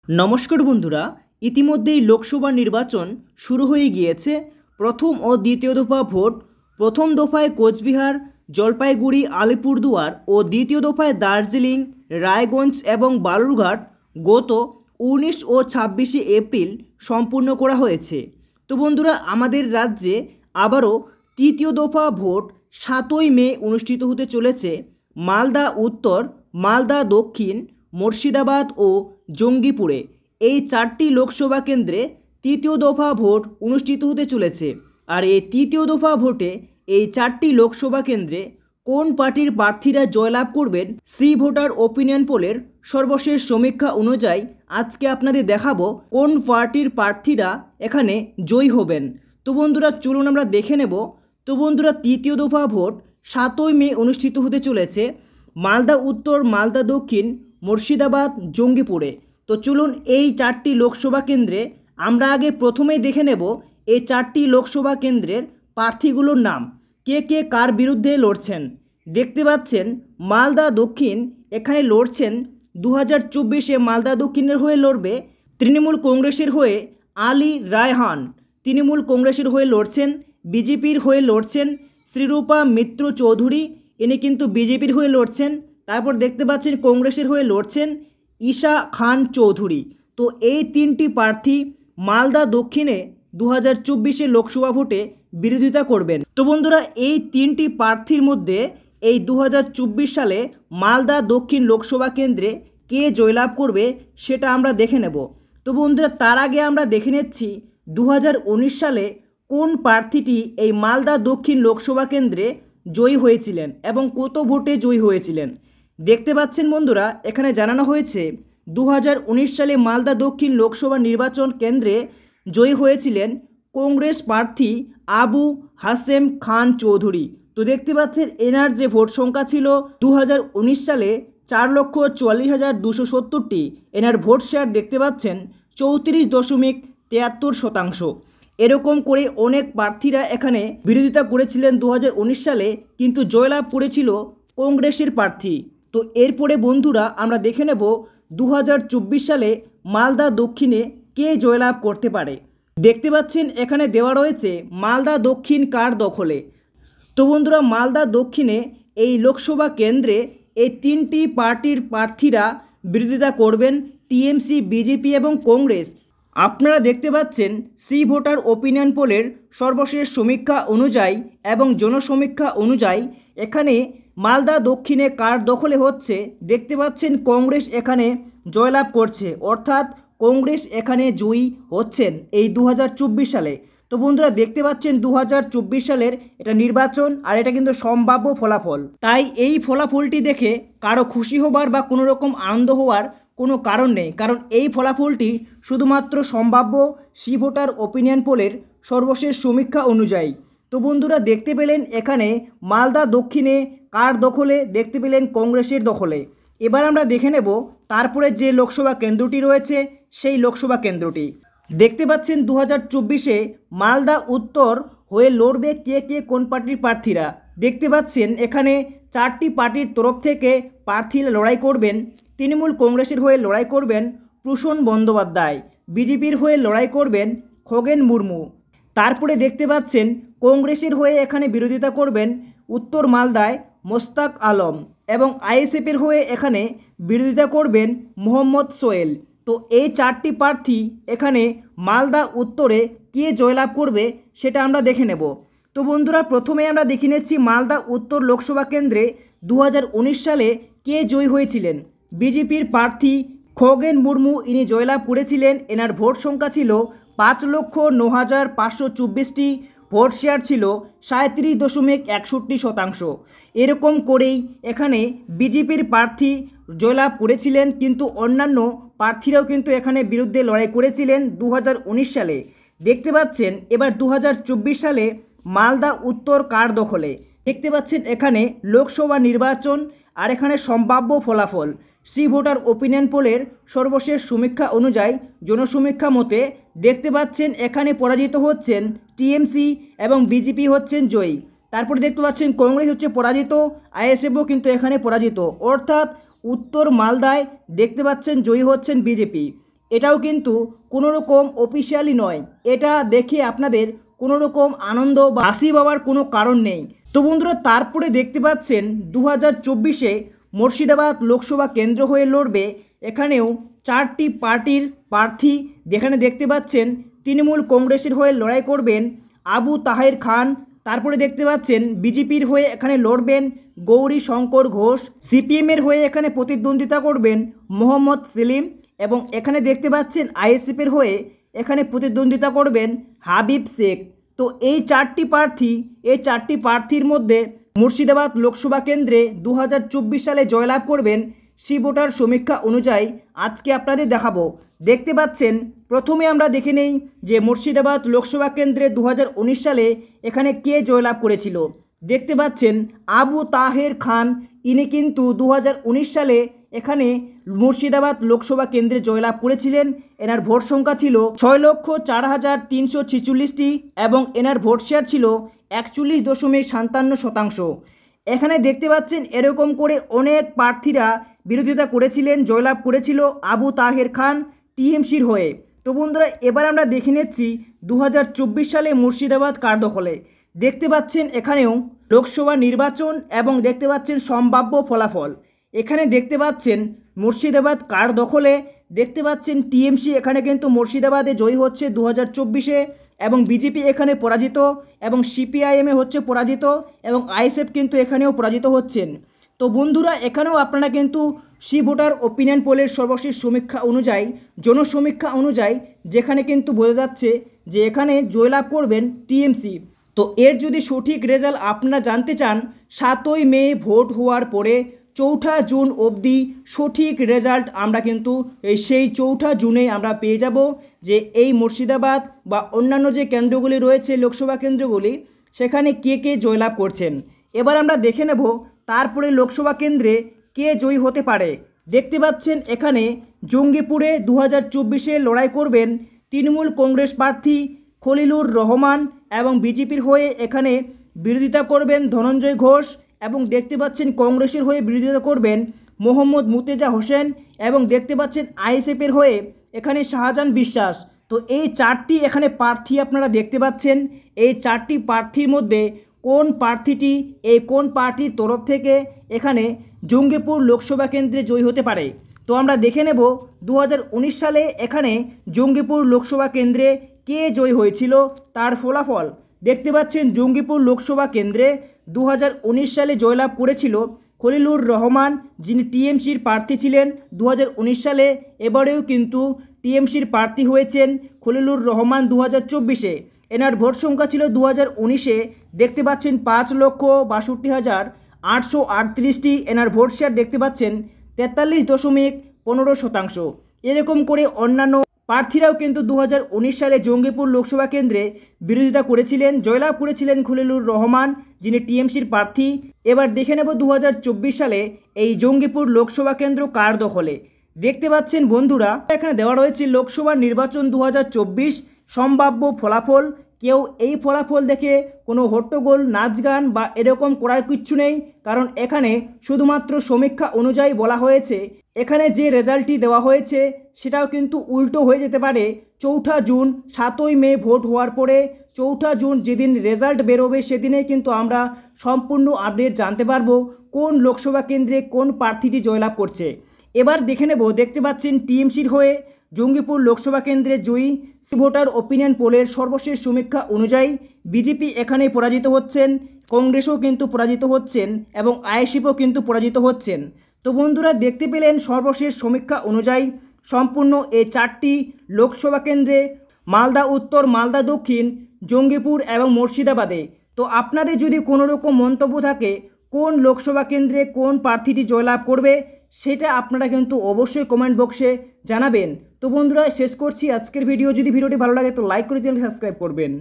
নমস্কার বন্ধুরা, ইতিমধ্যেই লোকসভা নির্বাচন শুরু হয়ে গিয়েছে। প্রথম ও দ্বিতীয় দফা ভোট। প্রথম দফায় কোচবিহার, জলপাইগুড়ি, আলিপুরদুয়ার ও দ্বিতীয় দফায় দার্জিলিং, রায়গঞ্জ এবং বালুরঘাট গত 19 ও 26 এপ্রিল সম্পূর্ণ করা হয়েছে। তো বন্ধুরা, আমাদের রাজ্যে আবারও তৃতীয় দফা ভোট 7ই মে অনুষ্ঠিত হতে চলেছে। মালদা উত্তর, মালদা দক্ষিণ, মুর্শিদাবাদ ও জঙ্গিপুরে এই 4টি লোকসভা কেন্দ্রে তৃতীয় দফা ভোট অনুষ্ঠিত হতে চলেছে। আর এই তৃতীয় দফা ভোটে এই 4টি লোকসভা কেন্দ্রে কোন পার্টির প্রার্থীরা জয়লাভ করবেন, সি ভোটার ওপিনিয়ন পোলের সর্বশেষ সমীক্ষা অনুযায়ী আজকে আপনাদের দেখাবো কোন পার্টির প্রার্থীরা এখানে জয়ী হবেন। তো বন্ধুরা, চলুন আমরা দেখে নেব। তো বন্ধুরা, তৃতীয় দফা ভোট 7ই মে অনুষ্ঠিত হতে চলেছে মালদা উত্তর, মালদা দক্ষিণ, মুর্শিদাবাদ, জঙ্গিপুরে। তো চলুন এই 4টি লোকসভা কেন্দ্রে আমরা আগে প্রথমেই দেখে নেব এই 4টি লোকসভা কেন্দ্রের প্রার্থীগুলোর নাম, কে কে কার বিরুদ্ধে লড়ছেন। দেখতে পাচ্ছেন মালদা দক্ষিণ, এখানে লড়ছেন 2024-এ মালদা দক্ষিণের হয়ে লড়বে তৃণমূল কংগ্রেসের হয়ে আলী রায়হান। তৃণমূল কংগ্রেসের হয়ে লড়ছেন। বিজেপির হয়ে লড়ছেন শ্রীরূপা মিত্র চৌধুরী, ইনি কিন্তু বিজেপির হয়ে লড়ছেন। তারপর দেখতে পাচ্ছেন কংগ্রেসের হয়ে লড়ছেন ঈশা খান চৌধুরী। তো এই 3টি প্রার্থী মালদা দক্ষিণে 2024-এ লোকসভা ভোটে বিরোধিতা করবেন। তো বন্ধুরা, এই 3টি প্রার্থীর মধ্যে এই 2024 সালে মালদা দক্ষিণ লোকসভা কেন্দ্রে কে জয়লাভ করবে সেটা আমরা দেখে নেব। তো বন্ধুরা, তার আগে আমরা দেখে নিচ্ছি 2019 সালে কোন প্রার্থীটি এই মালদা দক্ষিণ লোকসভা কেন্দ্রে জয়ী হয়েছিলেন এবং কত ভোটে জয়ী হয়েছিলেন। দেখতে পাচ্ছেন বন্ধুরা, এখানে জানানো হয়েছে 2019 সালে মালদা দক্ষিণ লোকসভা নির্বাচন কেন্দ্রে জয়ী হয়েছিলেন কংগ্রেস প্রার্থী আবু হাসেম খান চৌধুরী। তো দেখতে পাচ্ছেন এনার যে ভোট সংখ্যা ছিল 2019 সালে 4,44,270টি, এনার ভোট শেয়ার দেখতে পাচ্ছেন 34.73%। এরকম করে অনেক প্রার্থীরা এখানে বিরোধিতা করেছিলেন 2019 সালে, কিন্তু জয়লাভ করেছিল কংগ্রেসের প্রার্থী। তো এরপরে বন্ধুরা আমরা দেখে নেব 2024 সালে মালদা দক্ষিণে কে জয়লাভ করতে পারে। দেখতে পাচ্ছেন এখানে দেওয়া রয়েছে মালদা দক্ষিণ কার দখলে। তো বন্ধুরা, মালদা দক্ষিণে এই লোকসভা কেন্দ্রে এই 3টি পার্টির প্রার্থীরা বিরোধিতা করবেন, টিএমসি, বিজেপি এবং কংগ্রেস। আপনারা দেখতে পাচ্ছেন সি ভোটার ওপিনিয়ন পোলের সর্বশেষ সমীক্ষা অনুযায়ী এবং জনসমীক্ষা অনুযায়ী এখানে মালদা দক্ষিণে কার দখলে হচ্ছে। দেখতে পাচ্ছেন কংগ্রেস এখানে জয়লাভ করছে, অর্থাৎ কংগ্রেস এখানে জয়ী হচ্ছেন এই 2024 সালে। তো বন্ধুরা, দেখতে পাচ্ছেন 2024 সালের এটা নির্বাচন, আর এটা কিন্তু সম্ভাব্য ফলাফল। তাই এই ফলাফলটি দেখে কারো খুশি হবার বা কোনো রকম আনন্দ হওয়ার কোনো কারণ নেই, কারণ এই ফলাফলটি শুধুমাত্র সম্ভাব্য সি ভোটার ওপিনিয়ন পোলের সর্বশেষ সমীক্ষা অনুযায়ী। তো বন্ধুরা, দেখতে পেলেন এখানে মালদা দক্ষিণে কার দখলে, দেখতে পেলেন কংগ্রেসের দখলে। এবার আমরা দেখে নেব তারপরে যে লোকসভা কেন্দ্রটি রয়েছে সেই লোকসভা কেন্দ্রটি। দেখতে পাচ্ছেন 2024-এ মালদা উত্তর হয়ে লড়বে কে কে কোন পার্টির প্রার্থীরা। দেখতে পাচ্ছেন এখানে 4টি পার্টির তরফ থেকে প্রার্থীরা লড়াই করবেন। তৃণমূল কংগ্রেসের হয়ে লড়াই করবেন প্রসূন বন্দ্যোপাধ্যায়, বিজেপির হয়ে লড়াই করবেন খগেন মুর্মু। তারপরে দেখতে পাচ্ছেন কংগ্রেসের হয়ে এখানে বিরোধিতা করবেন উত্তর মালদায় মোস্তাক আলম, এবং আইএসএফের হয়ে এখানে বিরোধিতা করবেন মোহাম্মদ সোহেল। তো এই 4টি প্রার্থী এখানে মালদা উত্তরে কে জয়লাভ করবে সেটা আমরা দেখে নেব। তো বন্ধুরা, প্রথমে আমরা দেখে নিচ্ছি মালদা উত্তর লোকসভা কেন্দ্রে 2019 সালে কে জয়ী হয়েছিলেন। বিজেপির প্রার্থী খগেন মুর্মু, ইনি জয়লাভ করেছিলেন। এনার ভোট সংখ্যা ছিল 5,09,524টি, ভোট শেয়ার ছিল 37.61%। এরকম করেই এখানে বিজেপির প্রার্থী জয়লাভ করেছিলেন, কিন্তু অন্যান্য প্রার্থীরাও কিন্তু এখানে বিরুদ্ধে লড়াই করেছিলেন 2019 সালে। দেখতে পাচ্ছেন এবার 2024 সালে মালদা উত্তর কার দখলে। দেখতে পাচ্ছেন এখানে লোকসভা নির্বাচন, আর এখানে সম্ভাব্য ফলাফল সি ভোটার ওপিনিয়ন পোলের সর্বশেষ সমীক্ষা অনুযায়ী জনসমীক্ষা মতে দেখতে পাচ্ছেন এখানে পরাজিত হচ্ছেন টিএমসি এবং বিজেপি হচ্ছেন জয়ী। তারপরে দেখতে পাচ্ছেন কংগ্রেস হচ্ছে পরাজিত, আইএসএফও কিন্তু এখানে পরাজিত, অর্থাৎ উত্তর মালদায় দেখতে পাচ্ছেন জয়ী হচ্ছেন বিজেপি। এটাও কিন্তু কোনো রকম অফিসিয়ালি নয়। এটা দেখে আপনাদের কোনো রকম আনন্দ বা হাসি পাওয়ার কোনো কারণ নেই। তো বন্ধুরা, তারপরে দেখতে পাচ্ছেন 2024-এ মুর্শিদাবাদ লোকসভা কেন্দ্র হয়ে লড়বে। এখানেও 4টি পার্টির প্রার্থী, যেখানে দেখতে পাচ্ছেন তৃণমূল কংগ্রেসের হয়ে লড়াই করবেন আবু তাহের খান। তারপরে দেখতে পাচ্ছেন বিজেপির হয়ে এখানে লড়বেন গৌরী শঙ্কর ঘোষ। সিপিএমের হয়ে এখানে প্রতিদ্বন্দ্বিতা করবেন মোহাম্মদ সেলিম। এবং এখানে দেখতে পাচ্ছেন আইএসএফের হয়ে এখানে প্রতিদ্বন্দ্বিতা করবেন হাবিব শেখ। তো এই 4টি প্রার্থীর মধ্যে মুর্শিদাবাদ লোকসভা কেন্দ্রে 2024 সালে জয়লাভ করবেন সেই ভোটার সমীক্ষা অনুযায়ী আজকে আপনাদের দেখাবো। দেখতে পাচ্ছেন প্রথমে আমরা দেখে নেই যে মুর্শিদাবাদ লোকসভা কেন্দ্রে 2019 সালে এখানে কে জয়লাভ করেছিল। দেখতে পাচ্ছেন আবু তাহের খান, ইনি কিন্তু 2019 সালে এখানে মুর্শিদাবাদ লোকসভা কেন্দ্রে জয়লাভ করেছিলেন। এনার ভোট সংখ্যা ছিল 6,04,346টি এবং এনার ভোট শেয়ার ছিল 41.57%। এখানে দেখতে পাচ্ছেন এরকম করে অনেক প্রার্থীরা বিরোধিতা করেছিলেন, জয়লাভ করেছিল আবু তাহের খান টিএমসির হয়ে। তো বন্ধুরা, এবার আমরা দেখে নিচ্ছি 2024 সালে মুর্শিদাবাদ কার দখলে। দেখতে পাচ্ছেন এখানেও লোকসভা নির্বাচন এবং দেখতে পাচ্ছেন সম্ভাব্য ফলাফল। এখানে দেখতে পাচ্ছেন মুর্শিদাবাদ কার দখলে। দেখতে পাচ্ছেন টিএমসি এখানে কিন্তু মুর্শিদাবাদে জয়ী হচ্ছে 2024-এ এবং বিজেপি এখানে পরাজিত এবং সিপিআইএমে হচ্ছে পরাজিত এবং আইএসএফ কিন্তু এখানেও পরাজিত হচ্ছেন। তো বন্ধুরা, এখানেও আপনারা কিন্তু সি ভোটার ওপিনিয়ন পোলের সর্বশেষ সমীক্ষা অনুযায়ী, জনসমীক্ষা অনুযায়ী, যেখানে কিন্তু বোঝা যাচ্ছে যে এখানে জয়লাভ করবেন টিএমসি। তো এর যদি সঠিক রেজাল্ট আপনারা জানতে চান, 7ই মে ভোট হওয়ার পরে 4ঠা জুন অবধি সঠিক রেজাল্ট আমরা কিন্তু সেই 4ঠা জুনেই আমরা পেয়ে যাব যে এই মুর্শিদাবাদ বা অন্যান্য যে কেন্দ্রগুলি রয়েছে লোকসভা কেন্দ্রগুলি, সেখানে কে কে জয়লাভ করছেন। এবার আমরা দেখে নেব তারপরে লোকসভা কেন্দ্রে কে জয়ী হতে পারে। দেখতে পাচ্ছেন এখানে জঙ্গিপুরে 2024-এ লড়াই করবেন তৃণমূল কংগ্রেস প্রার্থী খলিলুর রহমান এবং বিজেপির হয়ে এখানে বিরোধিতা করবেন ধনঞ্জয় ঘোষ এবং দেখতে পাচ্ছেন কংগ্রেসের হয়ে বিরোধিতা করবেন মোহাম্মদ মুর্তজা হোসেন এবং দেখতে পাচ্ছেন আইএসএফের হয়ে এখানে শাহজাহান বিশ্বাস। তো এই 4টি এখানে প্রার্থী আপনারা দেখতে পাচ্ছেন। এই 4টি প্রার্থীর মধ্যে কোন প্রার্থীটি কোন পার্টির তরফ থেকে এখানে জঙ্গিপুর লোকসভা কেন্দ্রে জয়ী হতে পারে। তো আমরা দেখে নেব 2019 সালে এখানে জঙ্গিপুর লোকসভা কেন্দ্রে কে জয়ী হয়েছিল তার ফলাফল। দেখতে পাচ্ছেন জঙ্গিপুর লোকসভা কেন্দ্রে 2019 সালে জয়লাভ করেছিল খলিলুর রহমান, যিনি টিএমসির প্রার্থী ছিলেন 2019 সালে। এবারেও কিন্তু টিএমসির প্রার্থী হয়েছেন খলিলুর রহমান 2024-এ। এনার ভোট সংখ্যা ছিল 2019-এ দেখতে পাচ্ছেন 5,62,838টি। এনার ভোট শেয়ার দেখতে পাচ্ছেন 43.15%। এরকম করে অন্যান্য প্রার্থীরাও কিন্তু 2019 সালে জঙ্গিপুর লোকসভা কেন্দ্রে বিরোধিতা করেছিলেন, জয়লাভ করেছিলেন খলিলুর রহমান, যিনি টিএমসির প্রার্থী। এবার দেখে নেব 2024 সালে এই জঙ্গিপুর লোকসভা কেন্দ্র কার দখলে। দেখতে পাচ্ছেন বন্ধুরা, এখানে দেওয়া রয়েছে লোকসভা নির্বাচন 2024 সম্ভাব্য ফলাফল। কেউ এই ফলাফল দেখে কোনো হট্টগোল, নাচ গান বা এরকম করার কিচ্ছু নেই, কারণ এখানে শুধুমাত্র সমীক্ষা অনুযায়ী বলা হয়েছে। এখানে যে রেজাল্টটি দেওয়া হয়েছে সেটাও কিন্তু উল্টো হয়ে যেতে পারে। 4ঠা জুন, 7ই মে ভোট হওয়ার পরে 4ঠা জুন যেদিন রেজাল্ট বেরোবে সেদিনেই কিন্তু আমরা সম্পূর্ণ আপডেট জানতে পারবো কোন লোকসভা কেন্দ্রে কোন প্রার্থীটি জয়লাভ করছে। এবার দেখে নেব, দেখতে পাচ্ছেন টিএমসির হয়ে জঙ্গিপুর লোকসভা কেন্দ্রে জয়ী ভোটার ওপিনিয়ন পোলের সর্বশেষ সমীক্ষা অনুযায়ী বিজেপি এখানে পরাজিত হচ্ছেন, কংগ্রেসও কিন্তু পরাজিত হচ্ছেন এবং আইএসএফও কিন্তু পরাজিত হচ্ছেন। তো বন্ধুরা, দেখতে পেলেন সর্বশেষ সমীক্ষা অনুযায়ী সম্পূর্ণ এই 4টি লোকসভা কেন্দ্রে মালদা উত্তর, মালদা দক্ষিণ, জঙ্গিপুর এবং মুর্শিদাবাদে। তো আপনাদের যদি কোনো রকম মন্তব্য থাকে কোন লোকসভা কেন্দ্রে কোন প্রার্থীটি জয়লাভ করবে, সেটা আপনারা কিন্তু অবশ্যই কমেন্ট বক্সে জানাবেন। তো বন্ধুরা, শেষ করছি আজকের ভিডিও। যদি ভিডিওটি ভালো লাগে তো লাইক করে চ্যানেল সাবস্ক্রাইব করবেন।